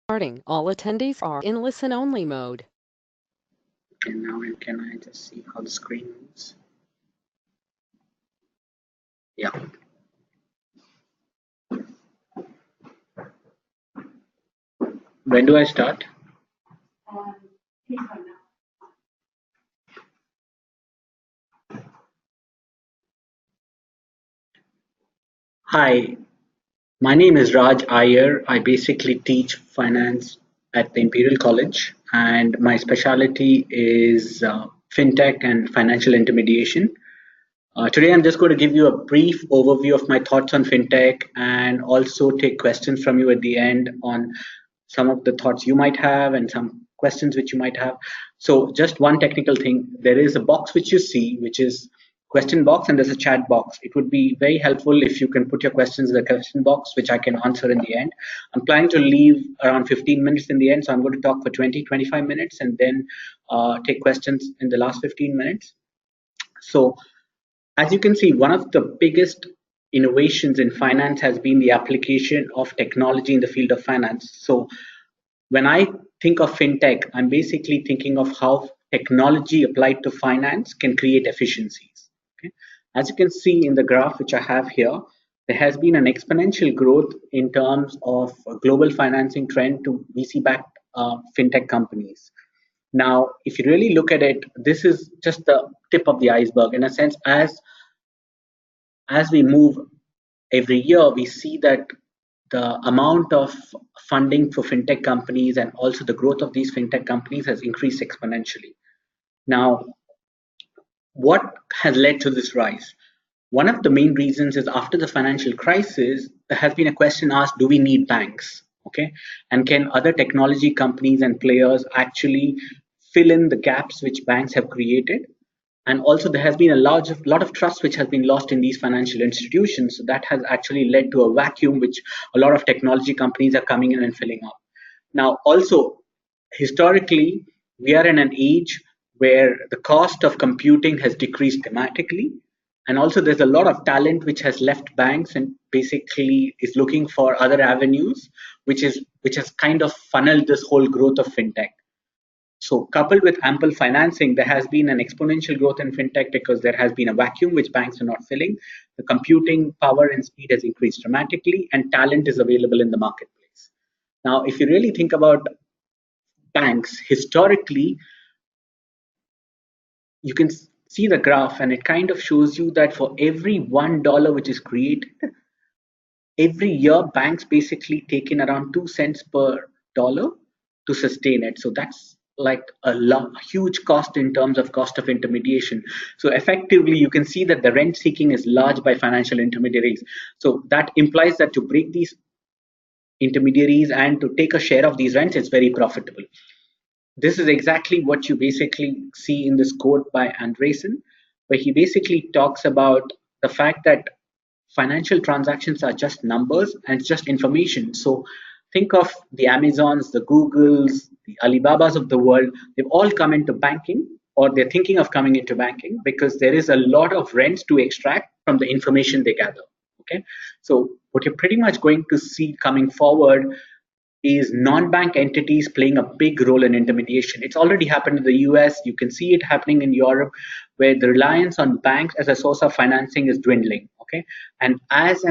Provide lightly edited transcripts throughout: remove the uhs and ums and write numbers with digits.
Starting. All attendees are in listen-only mode. And now can I just see how the screen moves? Yeah. When do I start? Hi, my name is Raj Iyer. I basically teach finance at the Imperial College, and my specialty is fintech and financial intermediation. Today, I'm just going to give you a brief overview of my thoughts on fintech and also take questions from you at the end on some of the thoughts you might have and some questions which you might have. So, just one technical thing, there is a box which you see, which is question box, and there's a chat box. It would be very helpful if you can put your questions in the question box, which I can answer in the end. I'm planning to leave around 15 minutes in the end, so I'm going to talk for 20-25 minutes and then take questions in the last 15 minutes. So, as you can see, one of the biggest innovations in finance has been the application of technology in the field of finance. So when I think of fintech, I'm basically thinking of how technology applied to finance can create efficiencies. Okay? As you can see in the graph which I have here, there has been an exponential growth in terms of global financing trend to VC-backed fintech companies. Now, if you really look at it, this is just the tip of the iceberg. In a sense, as we move every year, we see that the amount of funding for fintech companies and also the growth of these fintech companies has increased exponentially. Now, what has led to this rise? One of the main reasons is after the financial crisis, there has been a question asked, do we need banks? Okay. And can other technology companies and players actually fill in the gaps which banks have created? And also there has been a lot of trust which has been lost in these financial institutions. So that has actually led to a vacuum which a lot of technology companies are coming in and filling up. Now, also, historically, we are in an age where the cost of computing has decreased dramatically. And also there's a lot of talent which has left banks and basically is looking for other avenues, which has kind of funneled this whole growth of fintech. So coupled with ample financing, there has been an exponential growth in fintech because there has been a vacuum which banks are not filling. The computing power and speed has increased dramatically, and talent is available in the marketplace. Now, if you really think about banks, historically, you can see the graph, and it kind of shows you that for every $1 which is created, every year banks basically take in around 2 cents per dollar to sustain it. So that's like a huge cost in terms of cost of intermediation. So effectively, you can see that the rent seeking is large by financial intermediaries. So that implies that to break these intermediaries and to take a share of these rents is very profitable. This is exactly what you basically see in this quote by Andreessen, where he basically talks about the fact that financial transactions are just numbers and it's just information. So think of the Amazons, the Googles, the Alibabas of the world. They've all come into banking, or they're thinking of coming into banking, because there is a lot of rents to extract from the information they gather. Okay, so what you're pretty much going to see coming forward is non-bank entities playing a big role in intermediation. It's already happened in the US. You can see it happening in Europe, where the reliance on banks as a source of financing is dwindling. Okay, and as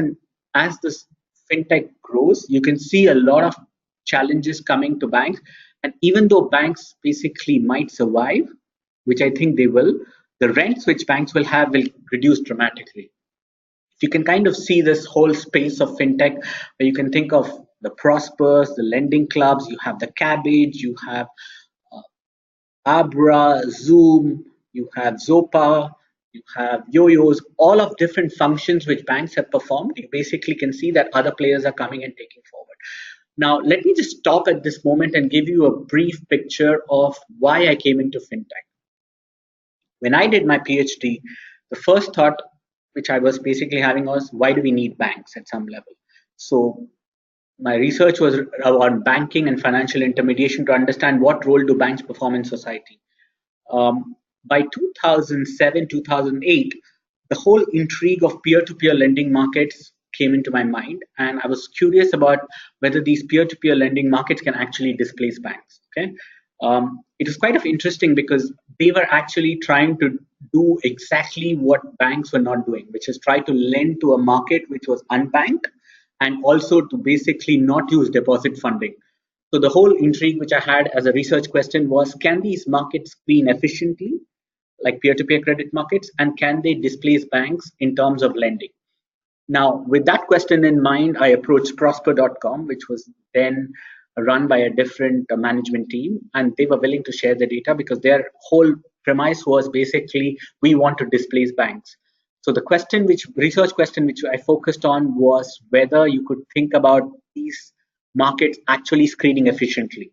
this fintech grows, you can see a lot of challenges coming to banks. And even though banks basically might survive, which I think they will, the rents which banks will have will reduce dramatically. You can kind of see this whole space of fintech where you can think of the Prospers, the lending clubs, you have the Cabbage, you have uh, Abra, Zoom, you have Zopa, you have Yo-Yos, all of different functions which banks have performed. You basically can see that other players are coming and taking forward. Now, let me just stop at this moment and give you a brief picture of why I came into fintech. When I did my PhD, the first thought which I was basically having was, why do we need banks at some level? So my research was around banking and financial intermediation to understand what role do banks perform in society. By 2007, 2008, the whole intrigue of peer-to-peer lending markets came into my mind, and I was curious about whether these peer-to-peer lending markets can actually displace banks. Okay, it was quite of interesting because they were actually trying to do exactly what banks were not doing, which is try to lend to a market which was unbanked, and also to basically not use deposit funding. So the whole intrigue which I had as a research question was, can these markets screen efficiently like peer-to-peer credit markets, and can they displace banks in terms of lending? Now, with that question in mind, I approached Prosper.com, which was then run by a different management team, and they were willing to share the data because their whole premise was basically we want to displace banks. So the research question which I focused on was whether you could think about these markets actually screening efficiently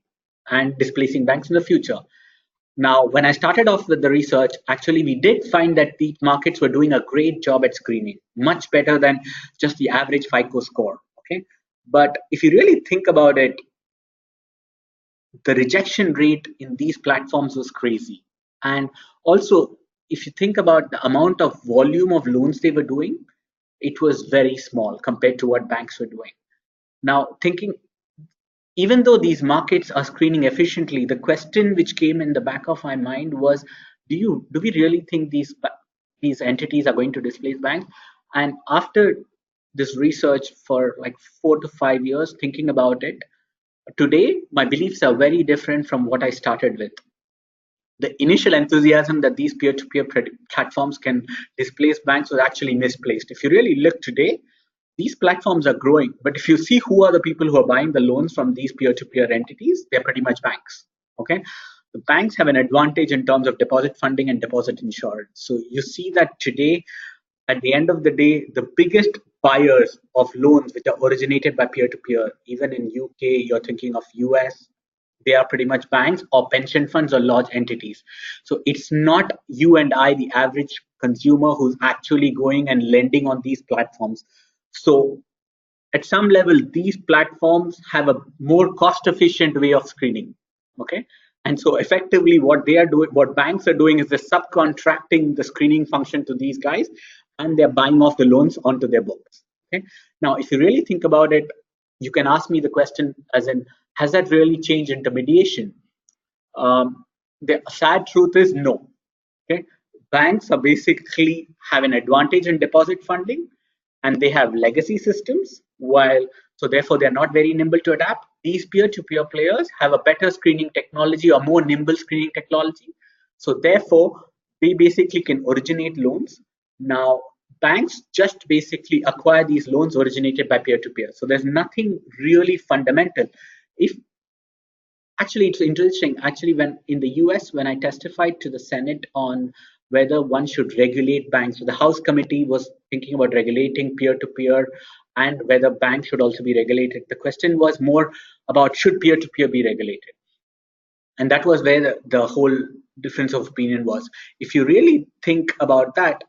and displacing banks in the future. Now, when I started off with the research, actually, we did find that the markets were doing a great job at screening, much better than just the average FICO score. Okay, but if you really think about it, the rejection rate in these platforms was crazy. And also, if you think about the amount of volume of loans they were doing, it was very small compared to what banks were doing. Now, thinking even though these markets are screening efficiently, the question which came in the back of my mind was, do we really think these entities are going to displace banks? And after this research for like 4 to 5 years, thinking about it, today my beliefs are very different from what I started with. The initial enthusiasm that these peer-to-peer platforms can displace banks was actually misplaced. If you really look today, these platforms are growing, but if you see who are the people who are buying the loans from these peer-to-peer entities, they're pretty much banks. Okay, the banks have an advantage in terms of deposit funding and deposit insurance. So you see that today, at the end of the day, the biggest buyers of loans which are originated by peer-to-peer, even in UK, you're thinking of US, they are pretty much banks or pension funds or large entities. So it's not you and I, the average consumer, who's actually going and lending on these platforms. So at some level, these platforms have a more cost efficient way of screening. Okay. And so effectively what they are doing, what banks are doing is they're subcontracting the screening function to these guys, and they're buying off the loans onto their books. Okay. Now, if you really think about it, you can ask me the question as in, has that really changed intermediation? The sad truth is no. Okay, banks are basically have an advantage in deposit funding, and they have legacy systems. While so therefore they are not very nimble to adapt. These peer-to-peer players have a better screening technology or more nimble screening technology. So therefore they basically can originate loans. Now banks just basically acquire these loans originated by peer-to-peer. So there's nothing really fundamental. If Actually, it's interesting. Actually, when in the US, when I testified to the Senate on whether one should regulate banks, so the House committee was thinking about regulating peer to peer and whether banks should also be regulated. The question was more about should peer to peer be regulated? And that was where the whole difference of opinion was. If you really think about that,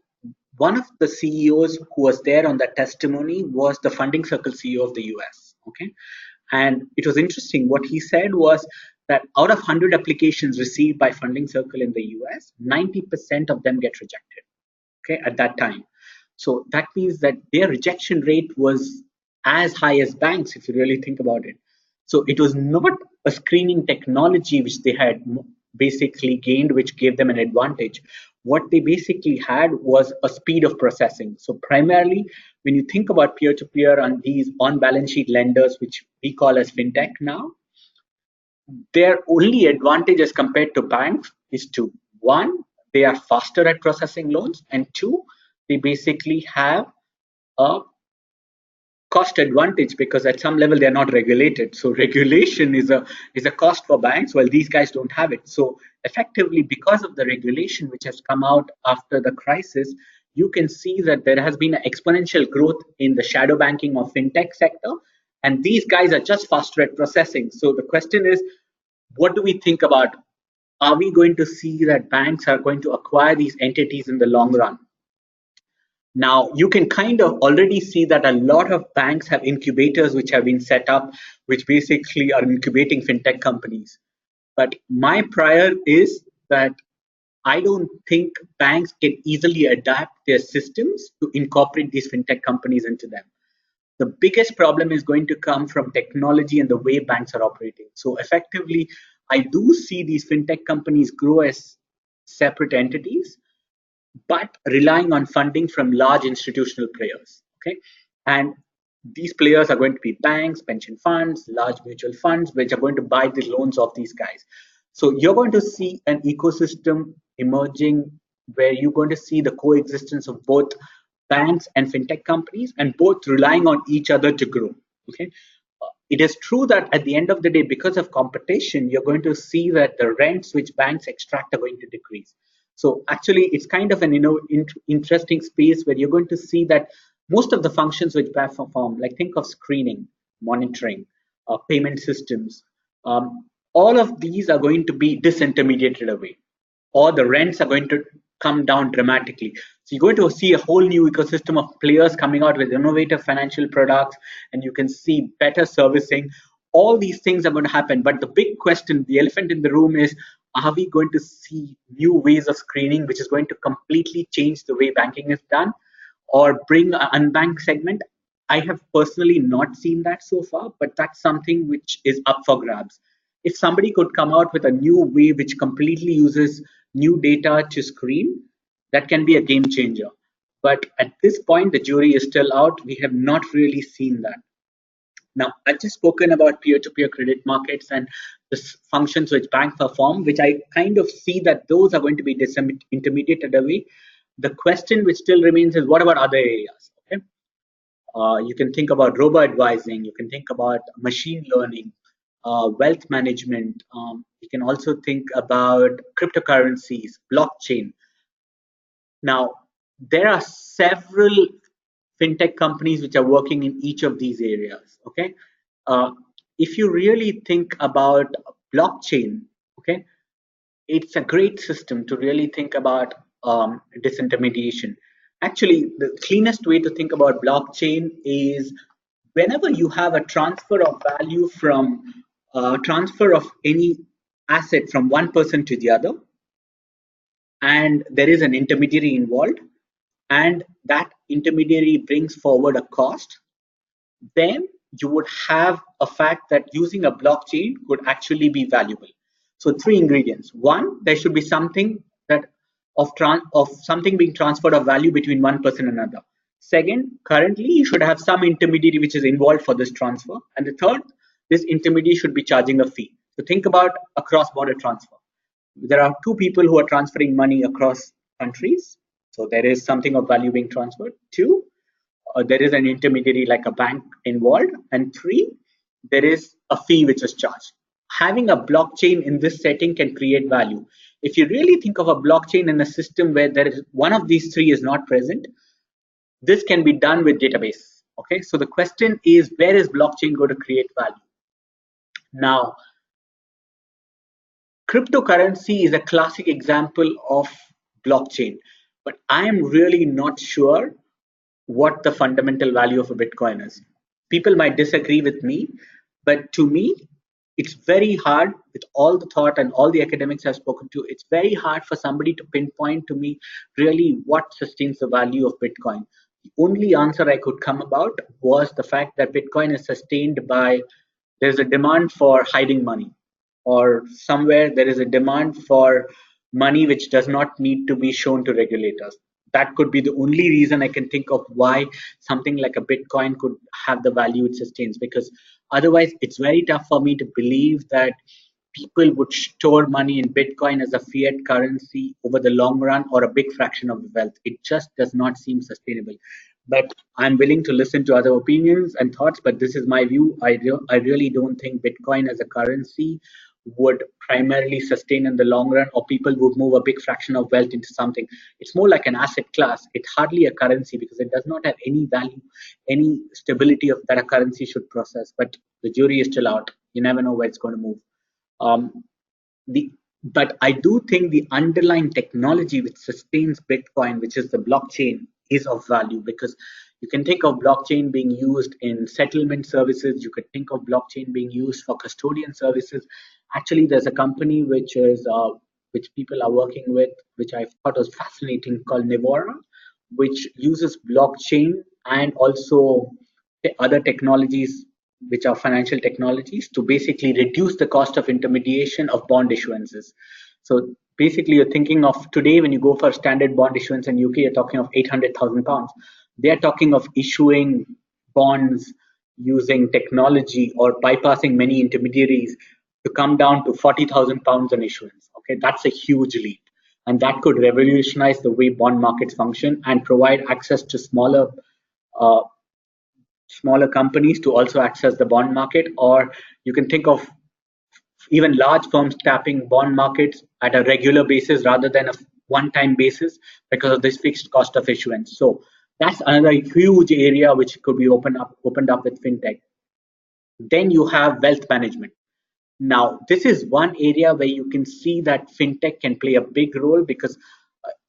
one of the CEOs who was there on that testimony was the Funding Circle CEO of the US. Okay. And it was interesting. What he said was that out of 100 applications received by Funding Circle in the US, 90% of them get rejected. Okay, at that time. So that means that their rejection rate was as high as banks, if you really think about it. So it was not a screening technology which they had basically gained, which gave them an advantage. What they basically had was a speed of processing. So primarily, when you think about peer-to-peer and these on-balance sheet lenders, which we call as fintech now, their only advantage as compared to banks is two. One, they are faster at processing loans, and two, they basically have a cost advantage because at some level they're not regulated. So regulation is a cost for banks, while these guys don't have it. So effectively, because of the regulation which has come out after the crisis, you can see that there has been an exponential growth in the shadow banking or fintech sector, and these guys are just faster at processing. So the question is, what do we think about? Are we going to see that banks are going to acquire these entities in the long run? Now, you can kind of already see that a lot of banks have incubators which have been set up, which basically are incubating fintech companies. But my prior is that I don't think banks can easily adapt their systems to incorporate these fintech companies into them. The biggest problem is going to come from technology and the way banks are operating. So effectively, I do see these fintech companies grow as separate entities, but relying on funding from large institutional players. Okay, and these players are going to be banks, pension funds, large mutual funds, which are going to buy the loans of these guys. So you're going to see an ecosystem emerging where you're going to see the coexistence of both banks and fintech companies, and both relying on each other to grow. Okay, it is true that at the end of the day, because of competition, you're going to see that the rents which banks extract are going to decrease. So actually, it's kind of an interesting space where you're going to see that most of the functions which banks perform, like think of screening, monitoring, payment systems, all of these are going to be disintermediated away, or the rents are going to come down dramatically. So you're going to see a whole new ecosystem of players coming out with innovative financial products, and you can see better servicing. All these things are going to happen. But the big question, the elephant in the room is, are we going to see new ways of screening, which is going to completely change the way banking is done, or bring an unbanked segment? I have personally not seen that so far, but that's something which is up for grabs. If somebody could come out with a new way which completely uses new data to screen, that can be a game changer. But at this point, the jury is still out. We have not really seen that. Now, I've just spoken about peer-to-peer credit markets and the functions which banks perform, which I kind of see that those are going to be disintermediated away. The question which still remains is, what about other areas? Okay, you can think about robo-advising, you can think about machine learning, wealth management. You can also think about cryptocurrencies, blockchain. Now, there are several fintech companies which are working in each of these areas. Okay, uh, if you really think about blockchain, okay, it's a great system to really think about disintermediation. Actually, the cleanest way to think about blockchain is whenever you have a transfer of value from transfer of any asset from one person to the other, and there is an intermediary involved, and that intermediary brings forward a cost, then you would have a fact that using a blockchain could actually be valuable. So three ingredients. One, there should be something that of something being transferred of value between one person and another. Second, currently you should have some intermediary which is involved for this transfer. And the third, this intermediary should be charging a fee. So think about a cross-border transfer. There are two people who are transferring money across countries. So there is something of value being transferred. Two, there is an intermediary like a bank involved, and three, there is a fee which is charged. Having a blockchain in this setting can create value. If you really think of a blockchain in a system where there is one of these three is not present, this can be done with database. Okay, so the question is, where is blockchain going to create value? Now, cryptocurrency is a classic example of blockchain, but I am really not sure what the fundamental value of a Bitcoin is. People might disagree with me, but to me, it's very hard with all the thought and all the academics I've spoken to. It's very hard for somebody to pinpoint to me really what sustains the value of Bitcoin. The only answer I could come about was the fact that Bitcoin is sustained by there's a demand for hiding money, or somewhere there is a demand for money which does not need to be shown to regulators. That could be the only reason I can think of why something like a Bitcoin could have the value it sustains, because otherwise it's very tough for me to believe that people would store money in Bitcoin as a fiat currency over the long run, or a big fraction of the wealth. It just does not seem sustainable. But I'm willing to listen to other opinions and thoughts, but this is my view. I really don't think Bitcoin as a currency would primarily sustain in the long run, or people would move a big fraction of wealth into something. It's more like an asset class. It's hardly a currency because it does not have any value, any stability of that a currency should process. But the jury is still out. You never know where it's going to move. Um, the but I do think the underlying technology which sustains Bitcoin, which is the blockchain, is of value, because you can think of blockchain being used in settlement services. You could think of blockchain being used for custodian services. Actually, there's a company which people are working with, which I thought was fascinating, called Nevora, which uses blockchain and also other technologies which are financial technologies to basically reduce the cost of intermediation of bond issuances. So basically, you're thinking of today when you go for standard bond issuance in UK, you're talking of £800,000. They're talking of issuing bonds using technology or bypassing many intermediaries to come down to £40,000 an issuance. Okay, that's a huge leap, and that could revolutionize the way bond markets function and provide access to uh, smaller companies to also access the bond market, or you can think of even large firms tapping bond markets at a regular basis rather than a one-time basis because of this fixed cost of issuance. So that's another huge area which could be opened up with fintech. Then you have wealth management. Now, this is one area where you can see that fintech can play a big role because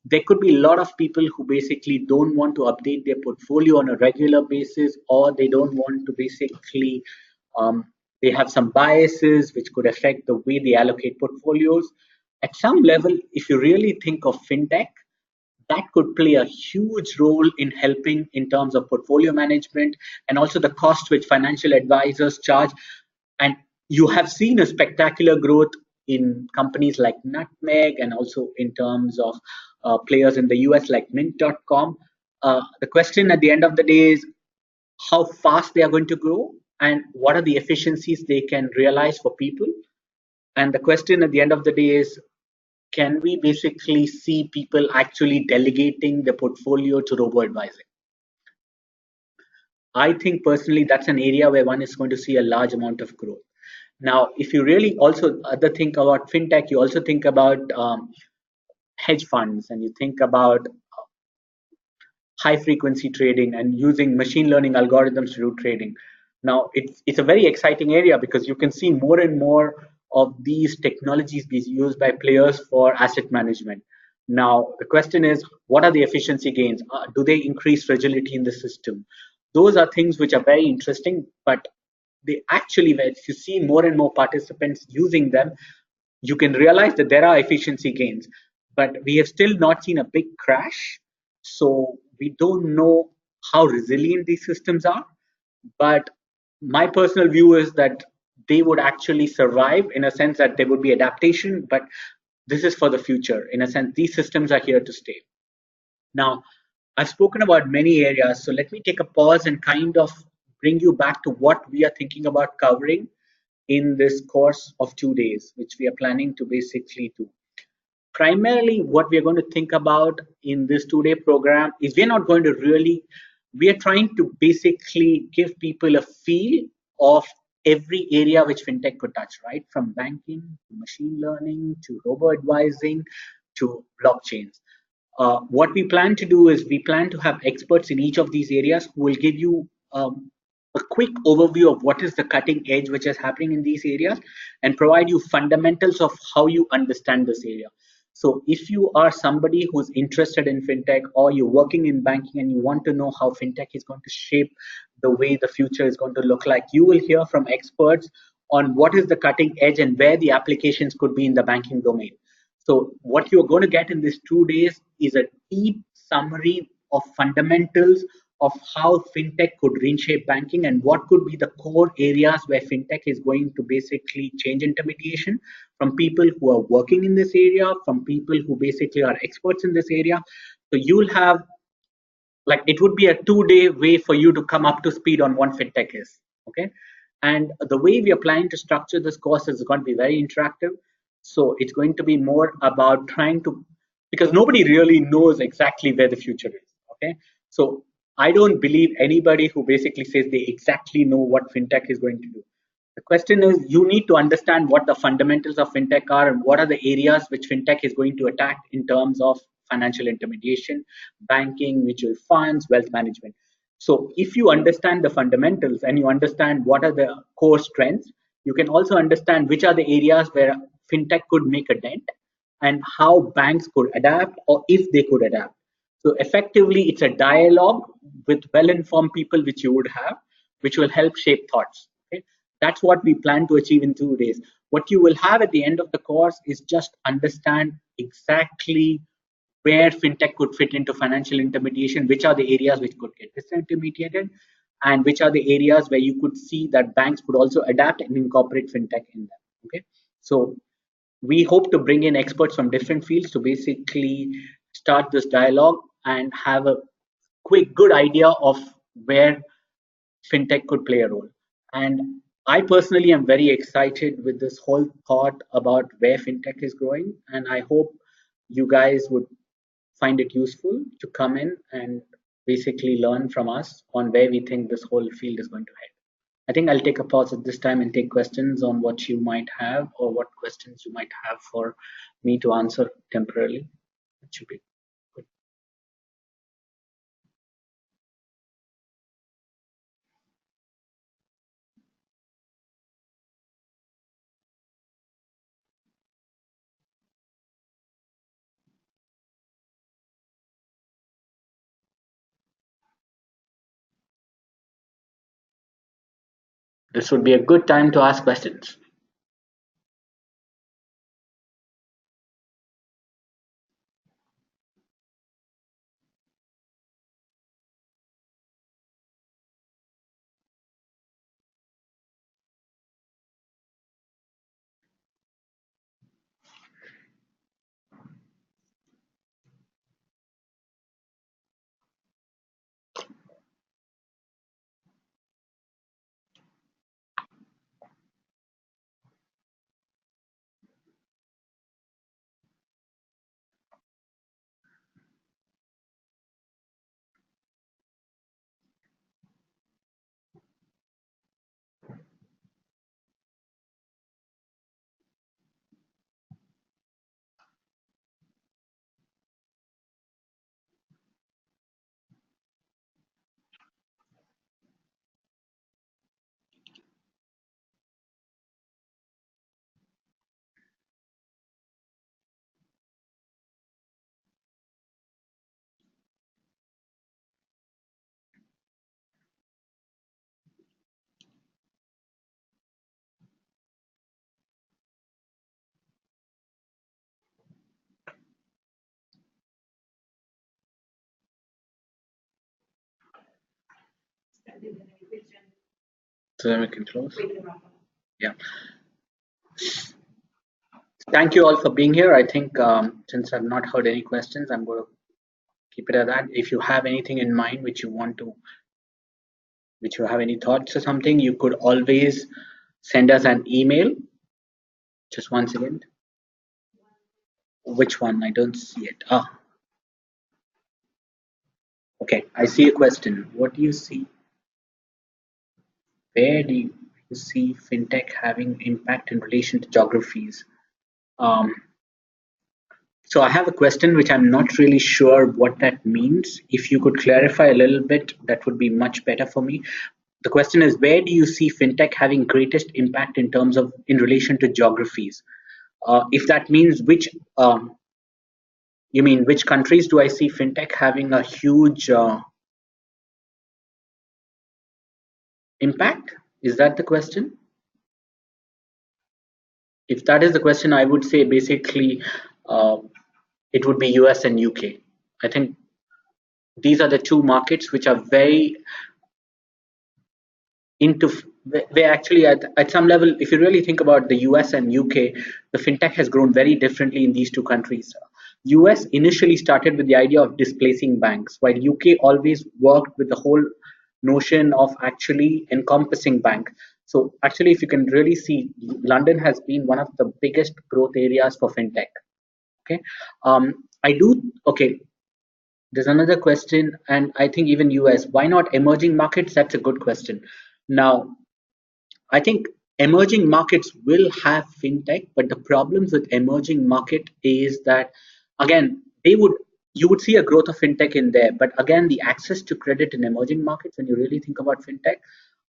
there could be a lot of people who basically don't want to update their portfolio on a regular basis, or they don't want to basically, they have some biases which could affect the way they allocate portfolios. At some level, if you really think of fintech, that could play a huge role in helping in terms of portfolio management and also the cost which financial advisors charge. And you have seen a spectacular growth in companies like Nutmeg and also in terms of players in the US like Mint.com. The question at the end of the day is how fast they are going to grow and what are the efficiencies they can realize for people. And the question at the end of the day is, can we basically see people actually delegating the portfolio to robo advising? I think personally that's an area where one is going to see a large amount of growth. Now, if you really also other think about fintech, you also think about hedge funds, and you think about high frequency trading and using machine learning algorithms to do trading. Now, it's a very exciting area because you can see more and more of these technologies being used by players for asset management. Now, the question is, what are the efficiency gains? Do they increase fragility in the system? Those are things which are very interesting, but they actually, if you see more and more participants using them, you can realize that there are efficiency gains, but we have still not seen a big crash. So we don't know how resilient these systems are. But my personal view is that they would actually survive in a sense that there would be adaptation, but this is for the future. In a sense, these systems are here to stay. Now, I've spoken about many areas, so let me take a pause and kind of bring you back to what we are thinking about covering in this course of 2 days, which we are planning to basically do. Primarily, what we are going to think about in this 2 day program is we're not going to really, we are trying to basically give people a feel of every area which fintech could touch, right? From banking to machine learning to robo advising to blockchains. What we plan to do is we plan to have experts in each of these areas who will give you a quick overview of what is the cutting edge which is happening in these areas and provide you fundamentals of how you understand this area. So if you are somebody who's interested in fintech or you're working in banking and you want to know how fintech is going to shape the way the future is going to look like, you will hear from experts on what is the cutting edge and where the applications could be in the banking domain. So what you're going to get in these 2 days is a deep summary of fundamentals of how fintech could reshape banking and what could be the core areas where fintech is going to basically change intermediation from people who are working in this area, from people who basically are experts in this area. So you'll have, like, it would be a 2 day way for you to come up to speed on what fintech is. Okay. And the way we are planning to structure this course is going to be very interactive. So it's going to be more about trying to, because nobody really knows exactly where the future is. Okay. So I don't believe anybody who basically says they exactly know what fintech is going to do. The question is, you need to understand what the fundamentals of fintech are and what are the areas which fintech is going to attack in terms of financial intermediation, banking, mutual funds, wealth management. So if you understand the fundamentals and you understand what are the core strengths, you can also understand which are the areas where fintech could make a dent and how banks could adapt or if they could adapt. So effectively, it's a dialogue with well-informed people which you would have, which will help shape thoughts. Okay? That's what we plan to achieve in 2 days. What you will have at the end of the course is just understand exactly where fintech could fit into financial intermediation, which are the areas which could get disintermediated, and which are the areas where you could see that banks would also adapt and incorporate fintech in them. Okay, so we hope to bring in experts from different fields to basically start this dialogue and have a good idea of where fintech could play a role. And I personally am very excited with this whole thought about where fintech is growing. And I hope you guys would find it useful to come in and basically learn from us on where we think this whole field is going to head. I think I'll take a pause at this time and take questions on what you might have or what questions you might have for me to answer temporarily. It should be good. This would be a good time to ask questions. So then we can close. Yeah. Thank you all for being here. I think since I've not heard any questions, I'm going to keep it at that. If you have anything in mind which you have any thoughts or something, you could always send us an email. Just one second. Which one? I don't see it. Ah, okay. I see a question. What do you see? Where do you see fintech having impact in relation to geographies? Um, so I have a question which I'm not really sure what that means. If you could clarify a little bit, that would be much better for me. The question is, where do you see fintech having greatest impact in terms of in relation to geographies? If that means you mean which countries do I see fintech having a huge impact? Is that the question? If that is the question, I would say basically uh, it would be US and UK. I think these are the two markets which are very into where actually at some level, if you really think about the US and UK, the fintech has grown very differently in these two countries. US initially started with the idea of displacing banks, while UK always worked with the whole notion of actually encompassing bank. So actually, if you can really see, London has been one of the biggest growth areas for fintech. Okay, I do. Okay, there's another question, and I think even US. Why not emerging markets? That's a good question. Now, I think emerging markets will have fintech, but the problems with emerging market is that again they would you would see a growth of fintech in there, but again the access to credit in emerging markets, when you really think about fintech,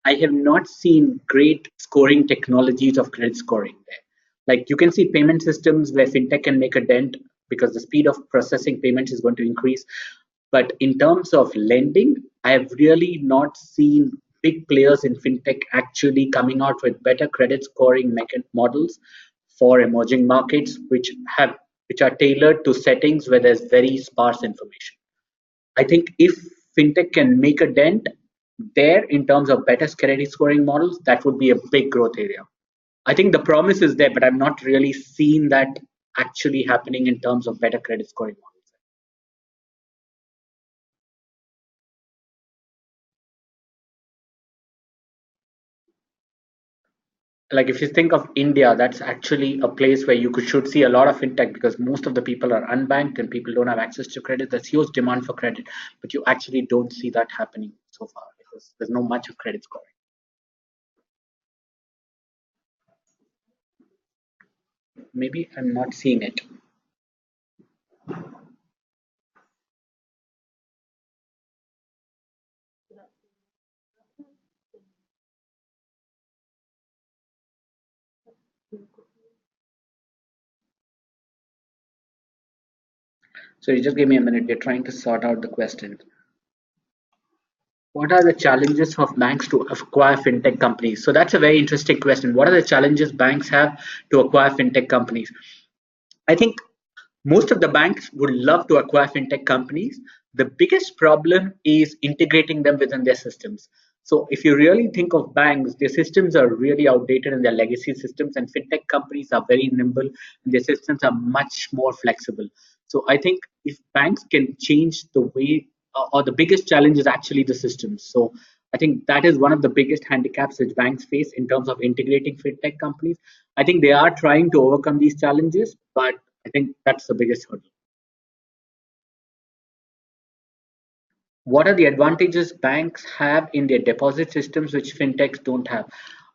I have not seen great scoring technologies of credit scoring there. Like you can see payment systems where fintech can make a dent because the speed of processing payments is going to increase. But in terms of lending, I have really not seen big players in fintech actually coming out with better credit scoring models for emerging markets, which are tailored to settings where there's very sparse information. I think if fintech can make a dent, there in terms of better credit scoring models, that would be a big growth area. I think the promise is there, but I've not really seen that actually happening in terms of better credit scoring models. Like if you think of India, that's actually a place where should see a lot of fintech because most of the people are unbanked and people don't have access to credit. There's huge demand for credit, but you actually don't see that happening so far because there's no much of credit scoring. Maybe I'm not seeing it. So you just give me a minute. We're trying to sort out the question. What are the challenges of banks to acquire fintech companies? So that's a very interesting question. What are the challenges banks have to acquire fintech companies? I think most of the banks would love to acquire fintech companies. The biggest problem is integrating them within their systems. So if you really think of banks, their systems are really outdated and their legacy systems, and fintech companies are very nimble and their systems are much more flexible. So I think if banks can change the way, or the biggest challenge is actually the systems. So I think that is one of the biggest handicaps which banks face in terms of integrating fintech companies. I think they are trying to overcome these challenges, but I think that's the biggest hurdle. What are the advantages banks have in their deposit systems which fintechs don't have?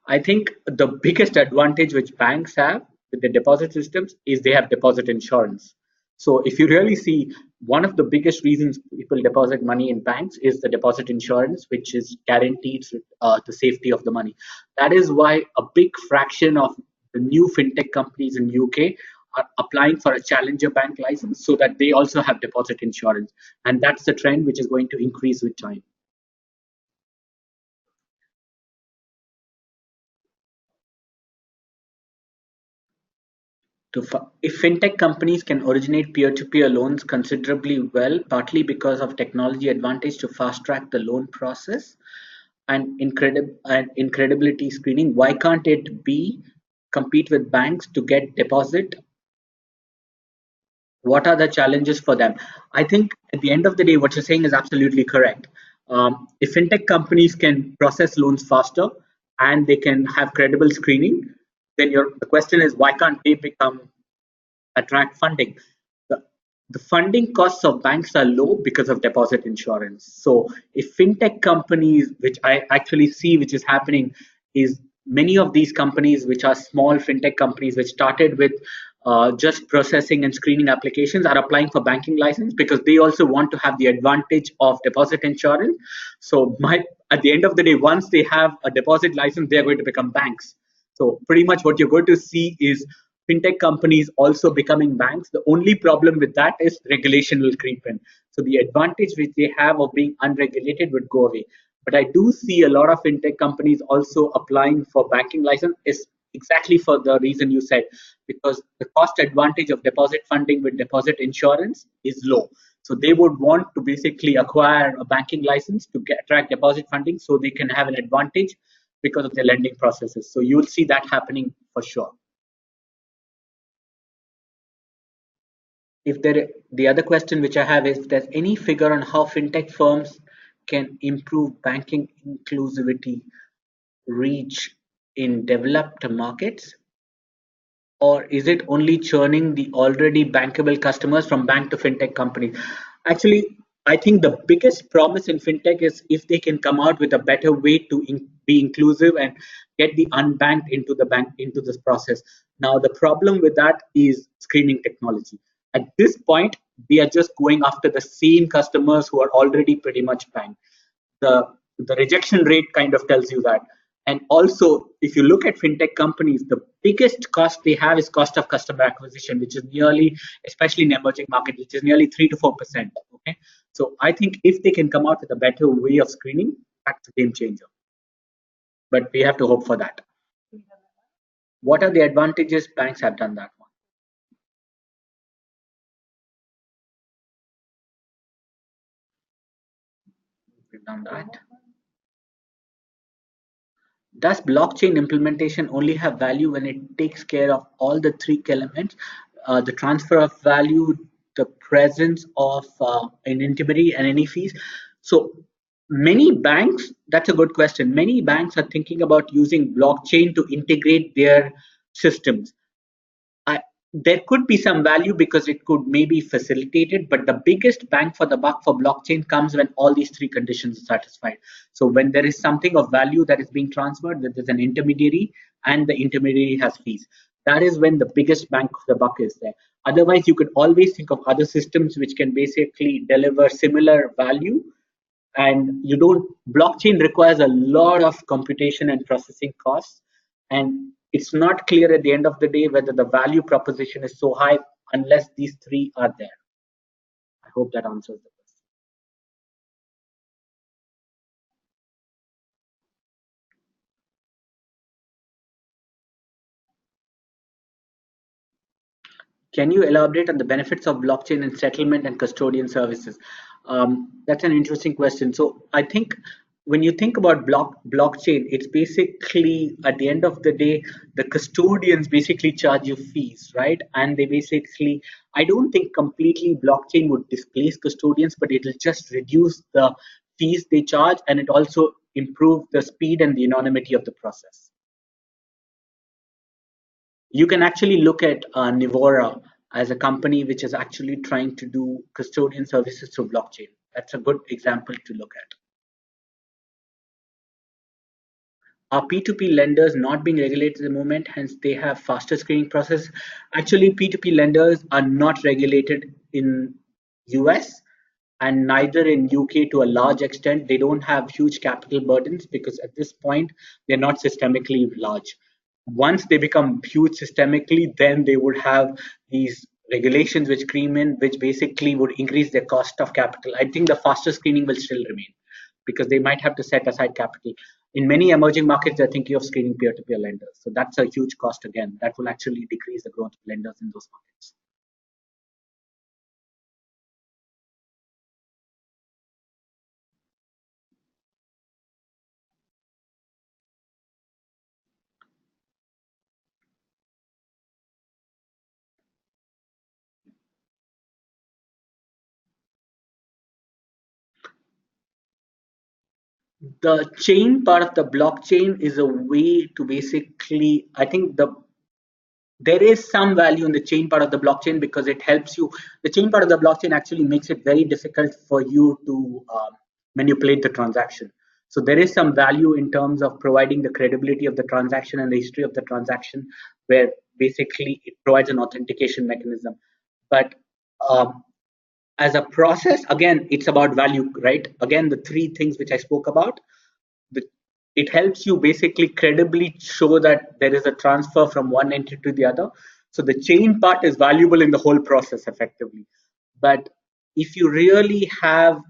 I think the biggest advantage which banks have with the deposit systems is they have deposit insurance. So if you really see, one of the biggest reasons people deposit money in banks is the deposit insurance, which is guaranteed the safety of the money. That is why a big fraction of the new fintech companies in UK are applying for a challenger bank license so that they also have deposit insurance. And that's the trend which is going to increase with time. If fintech companies can originate peer-to-peer loans considerably well, partly because of technology advantage to fast-track the loan process and incredibility screening, why can't it be compete with banks to get deposit? What are the challenges for them? I think at the end of the day, what you're saying is absolutely correct. If fintech companies can process loans faster and they can have credible screening, then the question is why can't they become attract funding? The, the funding costs of banks are low because of deposit insurance. So if fintech companies, which I actually see which is happening, is many of these companies which are small fintech companies which started with just processing and screening applications are applying for banking license because they also want to have the advantage of deposit insurance. So at the end of the day, once they have a deposit license, they are going to become banks. So pretty much what you're going to see is fintech companies also becoming banks. The only problem with that is regulation will creep in. So the advantage which they have of being unregulated would go away. But I do see a lot of fintech companies also applying for banking license is exactly for the reason you said, because the cost advantage of deposit funding with deposit insurance is low. So they would want to basically acquire a banking license to attract deposit funding so they can have an advantage because of their lending processes. So you'll see that happening for sure. The other question which I have is, if there's any figure on how fintech firms can improve banking inclusivity reach in developed markets, or is it only churning the already bankable customers from bank to fintech companies? Actually, I think the biggest promise in fintech is if they can come out with a better way to be inclusive and get the unbanked into the bank into this process. Now, the problem with that is screening technology. At this point, we are just going after the same customers who are already pretty much banked. The rejection rate kind of tells you that. And also, if you look at fintech companies, the biggest cost they have is cost of customer acquisition, which is nearly, especially in emerging markets, which is nearly 3 to 4%. Okay, so I think if they can come out with a better way of screening, that's a game changer. But we have to hope for that. What are the advantages banks have done that one? We've done that. Does blockchain implementation only have value when it takes care of all the three elements, the transfer of value, the presence of an intermediary, and any fees? So many banks, that's a good question. Many banks are thinking about using blockchain to integrate their systems. I, there could be some value because it could maybe facilitate it, but the biggest bang for the buck for blockchain comes when all these three conditions are satisfied. So when there is something of value that is being transferred, that there's an intermediary and the intermediary has fees. That is when the biggest bang for the buck is there. Otherwise, you could always think of other systems which can basically deliver similar value, and you don't blockchain requires a lot of computation and processing costs, and it's not clear at the end of the day whether the value proposition is so high unless these three are there. I hope that answers the question. Can you elaborate on the benefits of blockchain in settlement and custodian services? That's an interesting question. So I think when you think about blockchain, it's basically at the end of the day, the custodians basically charge you fees, right? And they basically, I don't think completely blockchain would displace custodians, but it'll just reduce the fees they charge, and it also improve the speed and the anonymity of the process. You can actually look at Nivora as a company which is actually trying to do custodian services through blockchain. That's a good example to look at. Are P2P lenders not being regulated at the moment, hence they have faster screening process? Actually, P2P lenders are not regulated in US and neither in UK to a large extent. They don't have huge capital burdens because at this point, they're not systemically large. Once they become huge systemically, then they would have these regulations which cream in, which basically would increase their cost of capital. I think the faster screening will still remain because they might have to set aside capital. In many emerging markets, they're thinking of scaling peer-to-peer lenders. So that's a huge cost again. That will actually decrease the growth of lenders in those markets. The chain part of the blockchain is a way to basically, I think there is some value in the chain part of the blockchain because it helps you. The chain part of the blockchain actually makes it very difficult for you to manipulate the transaction. So there is some value in terms of providing the credibility of the transaction and the history of the transaction, where basically it provides an authentication mechanism. But as a process, again, it's about value, right? Again, the three things which I spoke about, the, it helps you basically credibly show that there is a transfer from one entity to the other. So the chain part is valuable in the whole process effectively. But if you really have,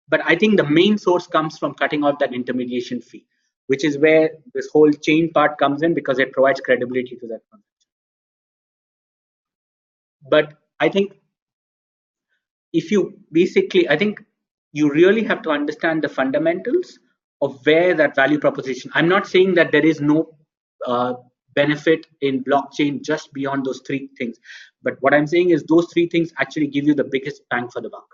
but I think the main source comes from cutting off that intermediation fee, which is where this whole chain part comes in because it provides credibility to that transaction. But I think if you basically, I think you really have to understand the fundamentals of where that value proposition. I'm not saying that there is no benefit in blockchain just beyond those three things, but what I'm saying is those three things actually give you the biggest bang for the buck.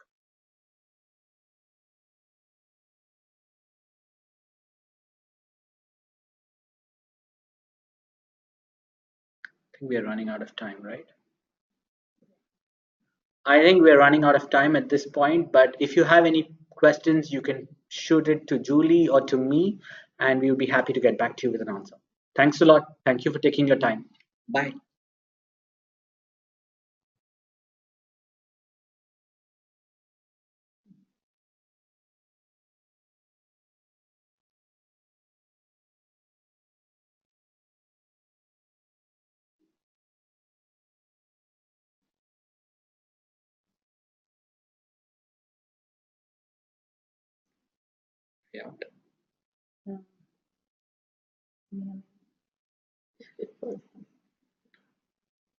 I think we are running out of time, right? I think we're running out of time at this point, but if you have any questions, you can shoot it to Julie or to me, and we'll be happy to get back to you with an answer. Thanks a lot. Thank you for taking your time. Bye. Yeah.